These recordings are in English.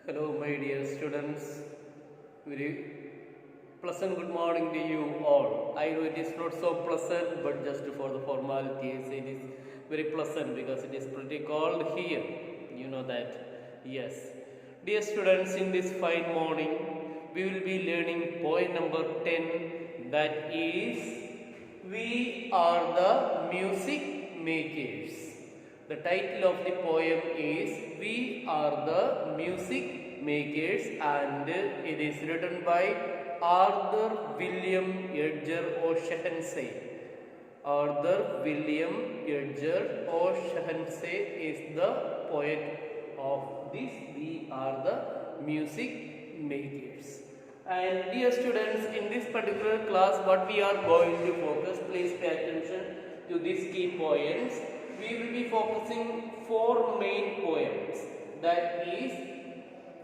Hello, my dear students. Very pleasant good morning to you all. I know it is not so pleasant, but just for the formalities, it is very pleasant because it is pretty cold here. You know that. Yes. Dear students, in this fine morning, we will be learning poem number 10, that is, We Are the Music Makers. The title of the poem is We Are the Music Makers, and it is written by Arthur William Edgar O'Shaughnessy. Arthur William Edgar O'Shaughnessy is the poet of this We Are the Music Makers. And dear students, in this particular class, what we are going to focus, please pay attention to these key points. We will be focusing four main poems. That is,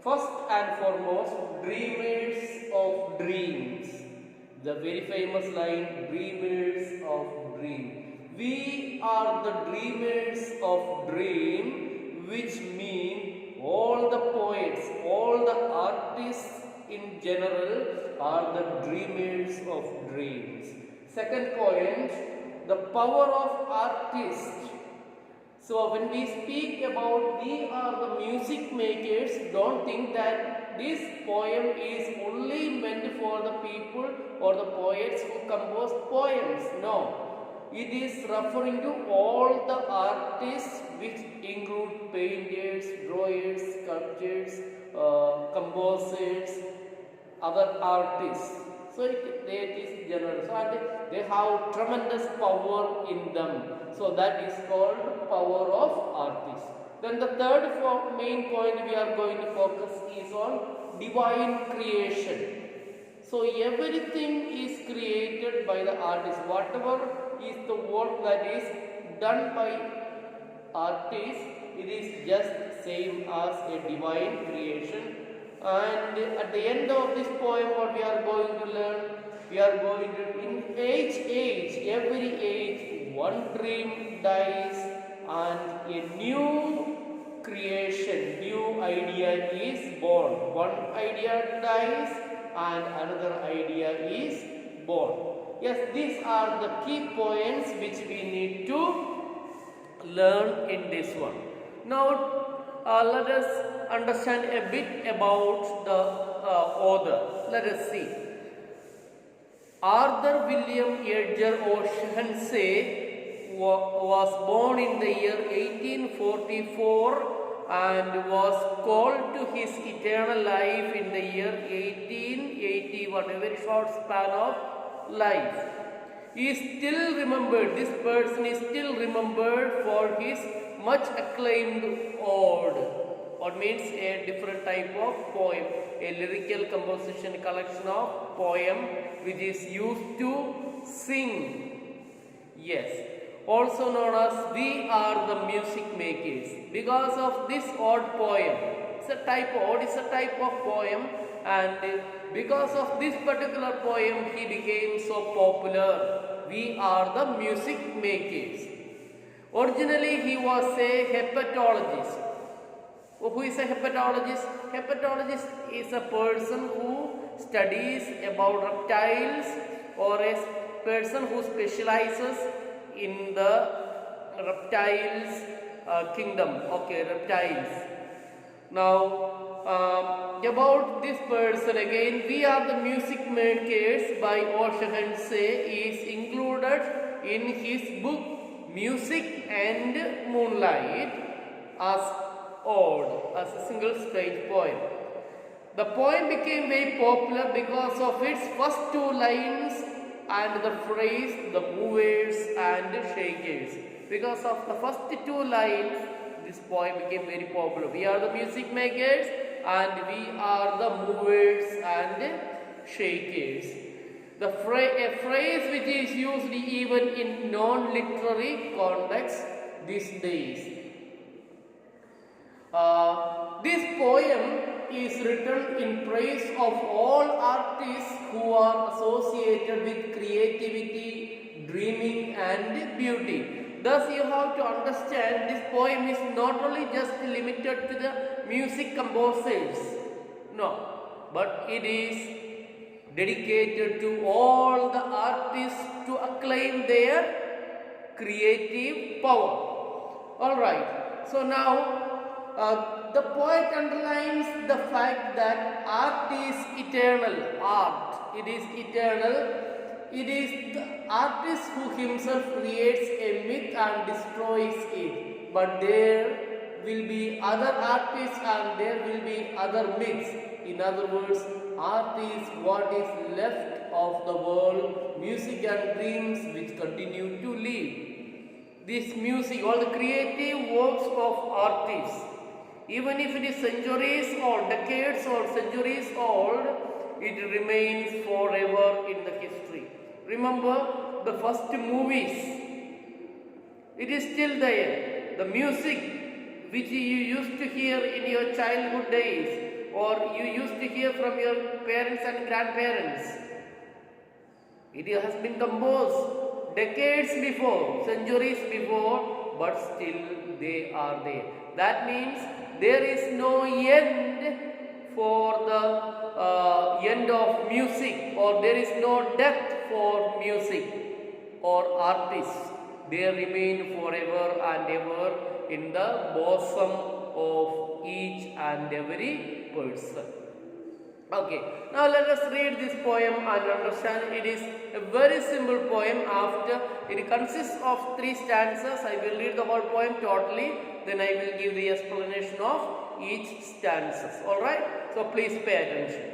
first and foremost, Dreamers of Dreams. The very famous line, Dreamers of Dream. We are the dreamers of dream, which mean all the poets, all the artists in general are the dreamers of dreams. Second point, the power of artists. So when we speak about we are the music makers, don't think that this poem is only meant for the people or the poets who compose poems. No, it is referring to all the artists, which include painters, drawers, sculptors, composers, other artists. So it is general. So and they have tremendous power in them. So that is called power of artists. Then the third main point we are going to focus is on divine creation. So everything is created by the artist. Whatever is the work that is done by artists, it is just same as a divine creation. And at the end of this poem, what we are going to learn, we are going to, in every age, one dream dies and a new creation, new idea is born. One idea dies and another idea is born. Yes, these are the key points which we need to learn in this one. Now, let us understand a bit about the author. Let us see. Arthur William Edgar O'Shaughnessy was born in the year 1844 and was called to his eternal life in the year 1881, a very short span of life. He is still remembered, this person is still remembered for his much acclaimed ode. Or means a different type of poem, a lyrical composition collection of poem which is used to sing. Yes, also known as We Are the Music Makers. Because of this odd poem, it's a type of poem, and because of this particular poem he became so popular. We are the music makers. Originally he was a herpetologist. Who is a herpetologist? Herpetologist is a person who studies about reptiles, or a person who specializes in the reptiles kingdom. Okay, reptiles. Now, about this person again, We Are the Music Makers by O'Shaughnessy is included in his book Music and Moonlight as ode, as a single stage poem. The poem became very popular because of its first two lines and the phrase the movers and shakers. Because of the first two lines, this poem became very popular. We are the music makers and we are the movers and shakers. A phrase which is used even in non-literary context these days. This poem is written in praise of all artists who are associated with creativity, dreaming and beauty. Thus, you have to understand this poem is not only just limited to the music composers, no, but it is dedicated to all the artists to acclaim their creative power. Alright, so now the poet underlines the fact that art is eternal. Art, it is eternal. It is the artist who himself creates a myth and destroys it. But there will be other artists and there will be other myths. In other words, art is what is left of the world, music and dreams which continue to live. This music, all the creative works of artists, even if it is centuries or decades or centuries old, it remains forever in the history. Remember the first movies, it is still there. The music which you used to hear in your childhood days or you used to hear from your parents and grandparents, it has been composed decades before, centuries before, but still they are there. That means there is no end for the end of music, or there is no death for music or artists. They remain forever and ever in the bosom of each and every person. Okay, now let us read this poem and understand. It is a very simple poem. After it consists of 3 stanzas, I will read the whole poem totally, then I will give the explanation of each stanzas. Alright, so please pay attention.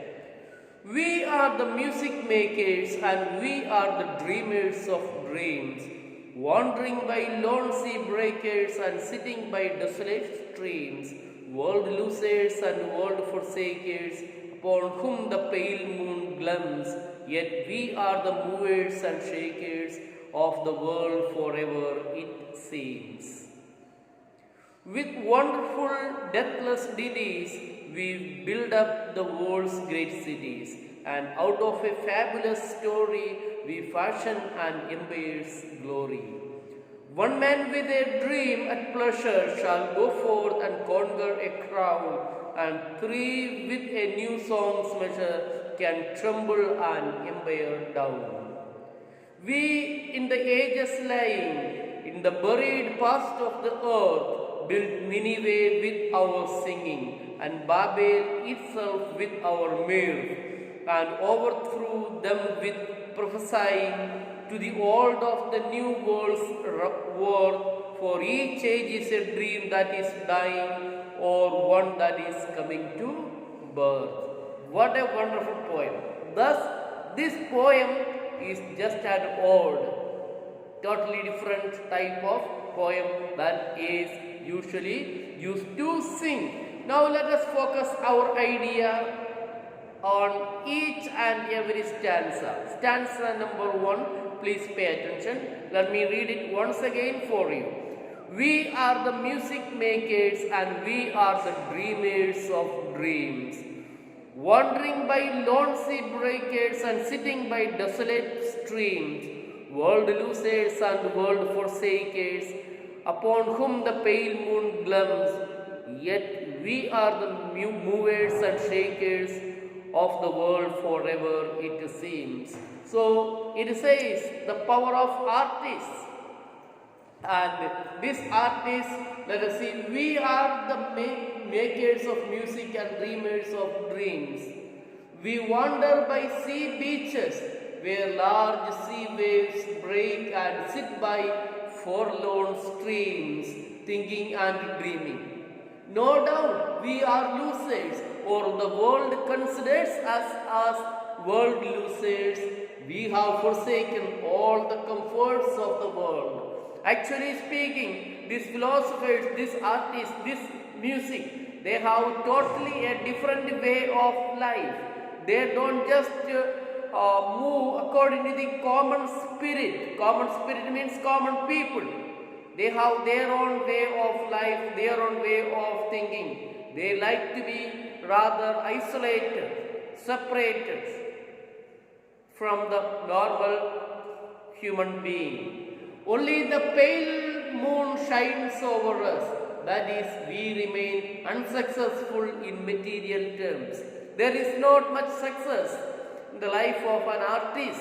We are the music makers and we are the dreamers of dreams, wandering by lone sea breakers and sitting by desolate streams, world losers and world forsakers, upon whom the pale moon glums, yet we are the movers and shakers of the world forever, it seems. With wonderful deathless ditties, we build up the world's great cities, and out of a fabulous story, we fashion an empire's glory. One man with a dream at pleasure shall go forth and conquer a crowd, and 3 with a new song's measure can tremble an empire down. We in the ages lying, in the buried past of the earth, built Nineveh with our singing, and Babel itself with our mirth, and overthrew them with prophesying to the old of the new world's worth, for each age is a dream that is dying, or one that is coming to birth. What a wonderful poem. Thus, this poem is just an old, totally different type of poem that is usually used to sing. Now let us focus our idea on each and every stanza. Stanza number 1, please pay attention. Let me read it once again for you. We are the music makers and we are the dreamers of dreams, wandering by lone sea breakers and sitting by desolate streams, world losers and world forsakers, upon whom the pale moon glums, yet we are the movers and shakers of the world forever, it seems. So it says the power of artists. And this artist, let us see, we are the makers of music and dreamers of dreams. We wander by sea beaches where large sea waves break and sit by forlorn streams, thinking and dreaming. No doubt we are losers, or the world considers us as world losers. We have forsaken all the comforts of the world. Actually speaking, these philosophers, these artists, this music, they have totally a different way of life. They don't just move according to the common spirit. Common spirit means common people. They have their own way of life, their own way of thinking. They like to be rather isolated, separated from the normal human being. Only the pale moon shines over us, that is, we remain unsuccessful in material terms. There is not much success in the life of an artist.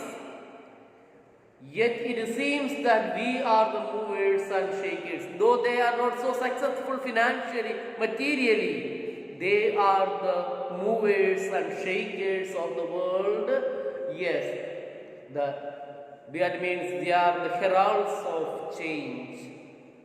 Yet it seems that we are the movers and shakers. Though they are not so successful financially, materially, they are the movers and shakers of the world. Yes, that means they are the heralds of change.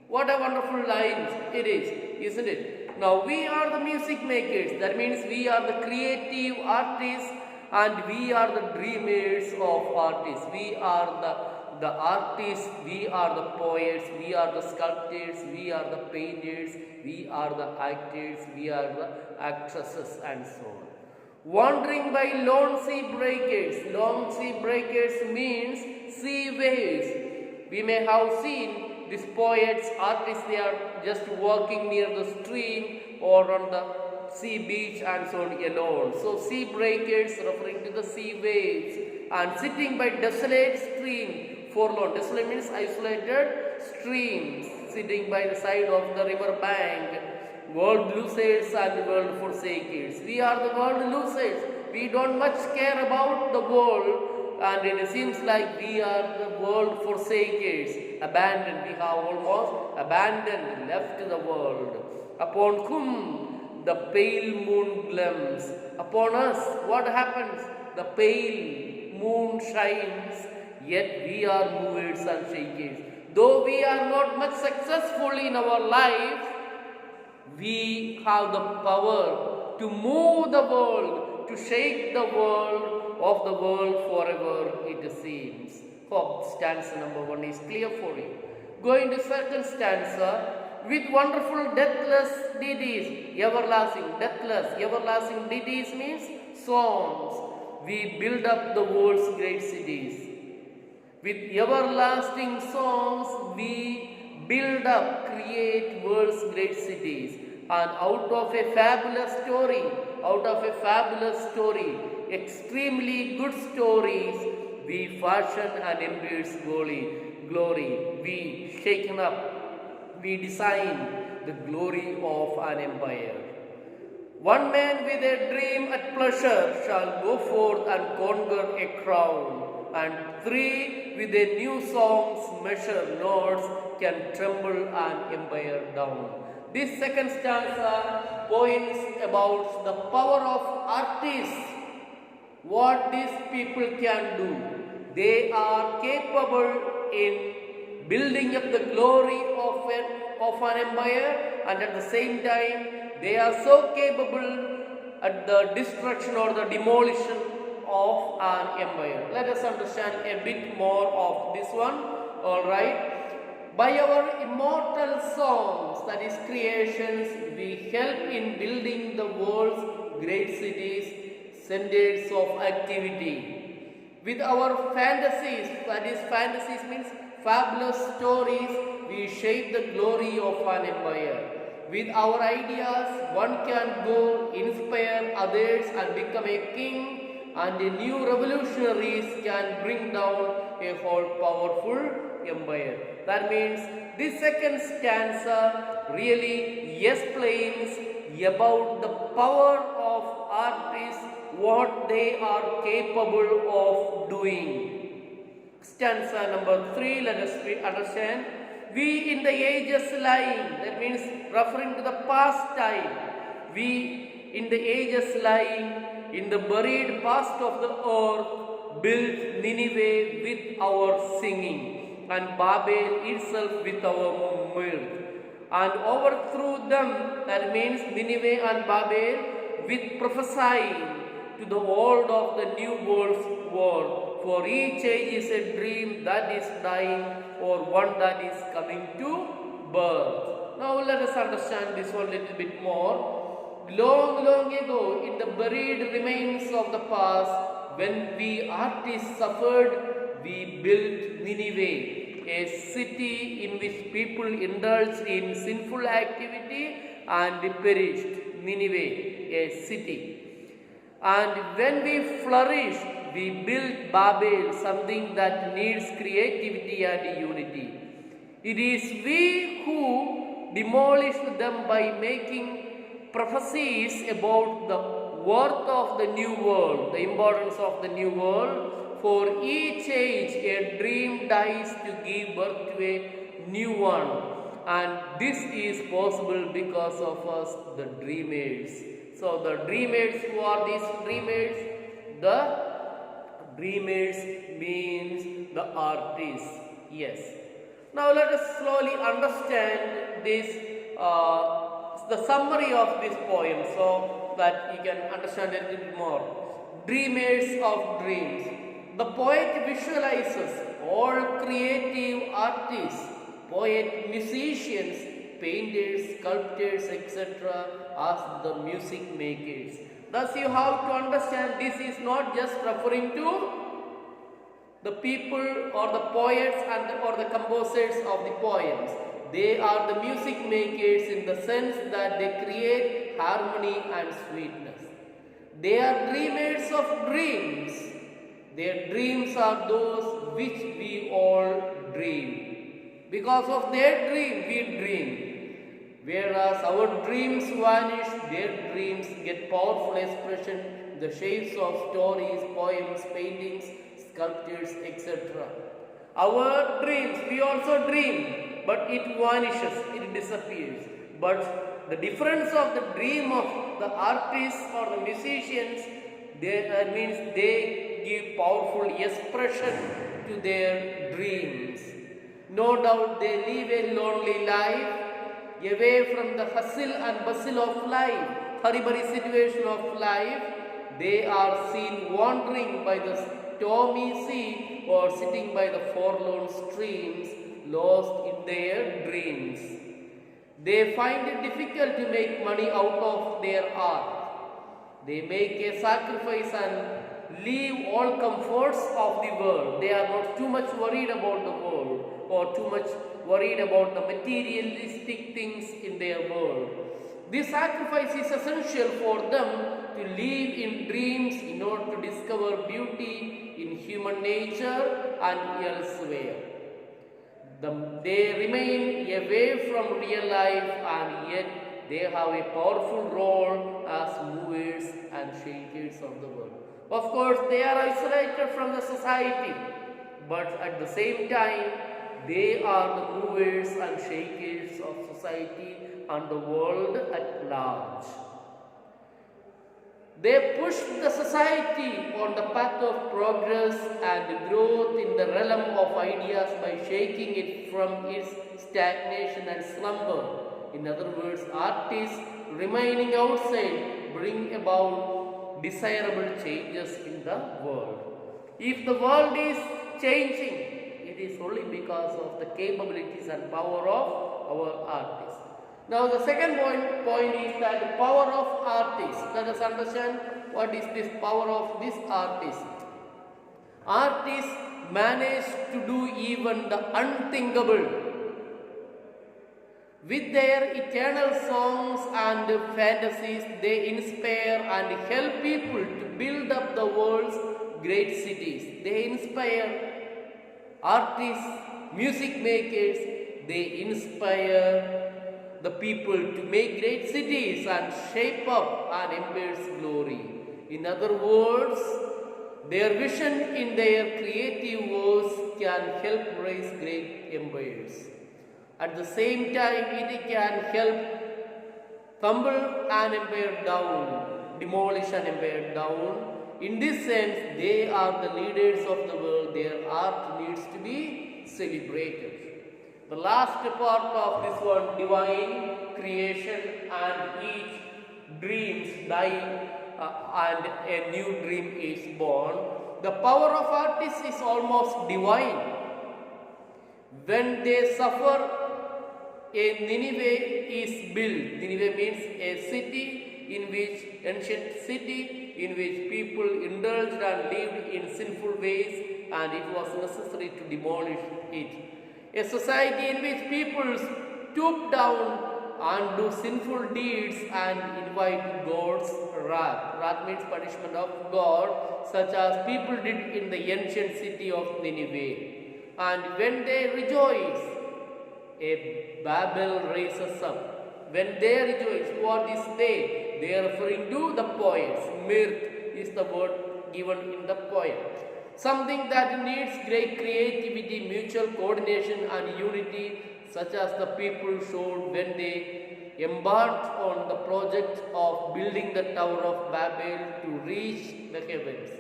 What a wonderful line it is, isn't it? Now we are the music makers. That means we are the creative artists and we are the dreamers of artists. We are the artists, we are the poets, we are the sculptors, we are the painters, we are the actors, we are the actresses and so on. Wandering by lone sea breakers. Lone sea breakers means sea waves. We may have seen these poets, artists, they are just walking near the stream or on the sea beach and so on alone. So sea breakers referring to the sea waves, and sitting by desolate stream, forlorn. Desolate means isolated streams, sitting by the side of the river bank. World losers and world forsakers. We are the world losers. We don't much care about the world, and it seems like we are the world forsakers. Abandoned. We have almost abandoned, left the world. Upon whom the pale moon gleams. Upon us, what happens? The pale moon shines, yet we are movers and shakers. Though we are not much successful in our life, we have the power to move the world, to shake the world of the world forever, it seems. Hope stanza number 1 is clear for you. Going to second stanza, with wonderful deathless ditties, everlasting, deathless, everlasting ditties means songs. We build up the world's great cities. With everlasting songs, we build up, create world's great cities. And out of a fabulous story, extremely good stories, we fashion and embrace glory. We shaken up, we design the glory of an empire. One man with a dream at pleasure shall go forth and conquer a crown, and 3 with a new song's measure notes can tremble an empire down. This second stanza points about the power of artists, what these people can do. They are capable in building up the glory of an empire, and at the same time they are so capable at the destruction or the demolition of an empire. Let us understand a bit more of this one. Alright. By our immortal songs, that is creations, we help in building the world's great cities, centers of activity. With our fantasies, that is fantasies means fabulous stories, we shape the glory of an empire. With our ideas, one can go inspire others and become a king, and the new revolutionaries can bring down a whole powerful empire. That means this second stanza really explains about the power of artists, what they are capable of doing. Stanza number 3, let us understand. We in the ages lying, that means referring to the past time. We in the ages lying, in the buried past of the earth, built Nineveh with our singing, and Babel itself with our mirth. And overthrew them, that means Nineveh and Babel, with prophesying to the world of the new world's world. For each age is a dream that is dying, or one that is coming to birth. Now let us understand this one a little bit more. Long, long ago, in the buried remains of the past, when we artists suffered, we built Nineveh, a city in which people indulged in sinful activity and perished. Nineveh, a city. And when we flourished, we built Babel, something that needs creativity and unity. It is we who demolish them by making prophecies about the worth of the new world, the importance of the new world. For each age, a dream dies to give birth to a new one. And this is possible because of us, the dreamers. So, the dreamers, who are these dreamers? The dreamers means the artists. Yes. Now, let us slowly understand this, the summary of this poem, so that you can understand a little more. Dreamers of dreams. The poet visualizes all creative artists, poet, musicians, painters, sculptors, etc. as the music makers. Thus you have to understand this is not just referring to the people or the poets or the composers of the poems. They are the music makers in the sense that they create harmony and sweetness. They are dreamers of dreams. Their dreams are those which we all dream. Because of their dream, we dream. Whereas our dreams vanish, their dreams get powerful expression in the shapes of stories, poems, paintings, sculptures, etc. Our dreams, we also dream, but it vanishes, it disappears. But the difference of the dream of the artists or the musicians, that means they give powerful expression to their dreams. No doubt they live a lonely life, away from the hustle and bustle of life, hurry-burry situation of life. They are seen wandering by the stormy sea or sitting by the forlorn streams, lost in their dreams. They find it difficult to make money out of their art. They make a sacrifice and leave all comforts of the world. They are not too much worried about the world or too much worried about the materialistic things in their world. This sacrifice is essential for them to live in dreams in order to discover beauty in human nature and elsewhere. They remain away from real life, and yet they have a powerful role as movers and shakers of the world. Of course, they are isolated from the society, but at the same time, they are the movers and shakers of society and the world at large. They push the society on the path of progress and growth in the realm of ideas by shaking it from its stagnation and slumber. In other words, artists remaining outside bring about desirable changes in the world. If the world is changing, it is only because of the capabilities and power of our artists. Now the second point is that the power of artists. Let us understand what is this power of this artist. Artists manage to do even the unthinkable. With their eternal songs and fantasies, they inspire and help people to build up the world's great cities. They inspire artists, music makers, they inspire the people to make great cities and shape up an empire's glory. In other words, their vision in their creative works can help raise great empires. At the same time, it can help tumble an empire down, demolish an empire down. In this sense, they are the leaders of the world. Their art needs to be celebrated. The last part of this one, divine creation, and each dreams die and a new dream is born. The power of artists is almost divine. When they suffer, a Nineveh is built. Nineveh means a city ancient city in which people indulged and lived in sinful ways, and it was necessary to demolish it. A society in which people stoop down and do sinful deeds and invite God's wrath. Wrath means punishment of God, such as people did in the ancient city of Nineveh. And when they rejoice, A Babel raises up. When they rejoice, what is they? They are referring to the poets. Mirth is the word given in the poem. Something that needs great creativity, mutual coordination and unity, such as the people showed when they embarked on the project of building the Tower of Babel to reach the heavens.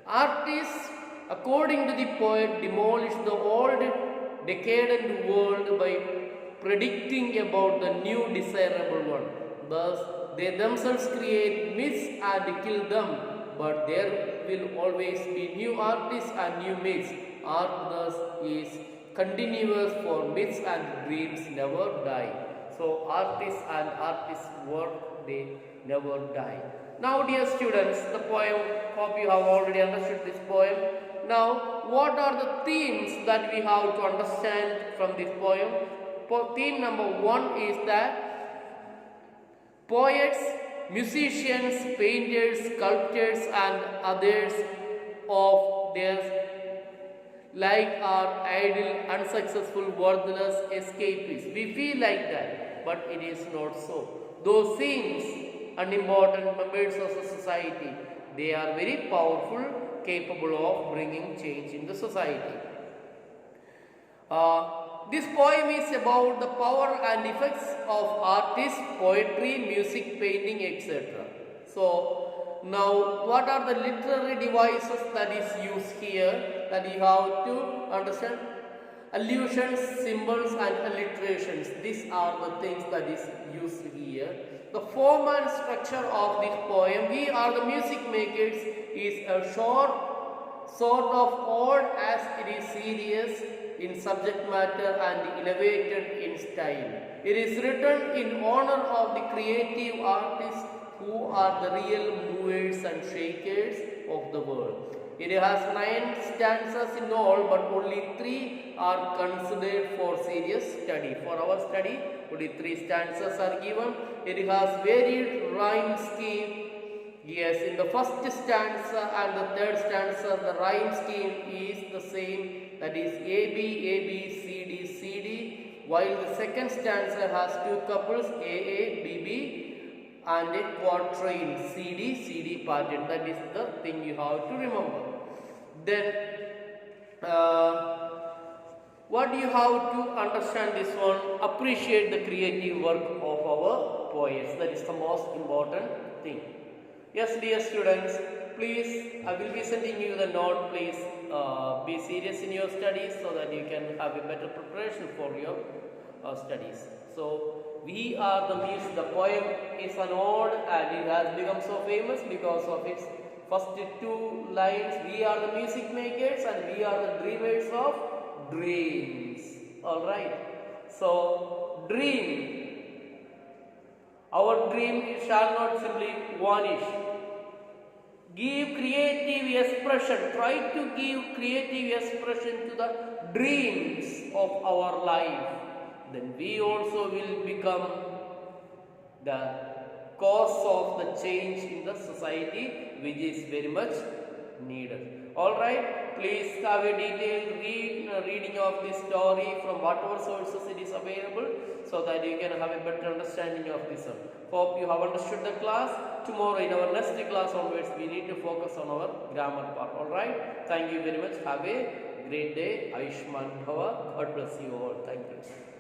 Artists, according to the poet, demolished the old decadent world by predicting about the new desirable one. Thus, they themselves create myths and kill them, but there will always be new artists and new myths. Art thus is continuous, for myths and dreams never die. So artists and artists' work, they never die. Now dear students, the poem, hope you have already understood this poem. Now what are the themes that we have to understand from this poem? Theme number 1 is that poets, musicians, painters, sculptors and others of theirs like are idle, unsuccessful, worthless escapists. We feel like that, but it is not so. Those seems unimportant members of the society, they are very powerful, capable of bringing change in the society. This poem is about the power and effects of artists, poetry, music, painting, etc. So, now what are the literary devices that is used here that you have to understand? Allusions, symbols and alliterations. These are the things that is used here. The form and structure of this poem, we are the music makers, is a short, sort of odd as it is serious in subject matter and elevated in style. It is written in honor of the creative artists who are the real movers and shakers of the world. It has 9 stanzas in all, but only 3 are considered for serious study. For our study, only 3 stanzas are given. It has varied rhyme scheme. Yes, in the first stanza and the third stanza, the rhyme scheme is the same, that is A, B, C, D, C, D, while the second stanza has 2 couples, A, B, and a quatrain, C, D pattern. That is the thing you have to remember. Then, what you have to understand this one, appreciate the creative work of our poets. That is the most important thing. Yes, dear students, please, I will be sending you the note. Please be serious in your studies so that you can have a better preparation for your studies. So, we are the music. The poem is an ode and it has become so famous because of its first 2 lines. We are the music makers and we are the dreamers of dreams. Alright. So, dream. Our dream shall not simply vanish. Give creative expression. Try to give creative expression to the dreams of our life. Then we also will become the cause of the change in the society, which is very much needed. Alright, please have a detailed reading of this story from whatever sources it is available, so that you can have a better understanding of this one. Hope you have understood the class. Tomorrow in our next class onwards, we need to focus on our grammar part. Alright, thank you very much. Have a great day. Ayushman Bhava. God bless you all. Thank you.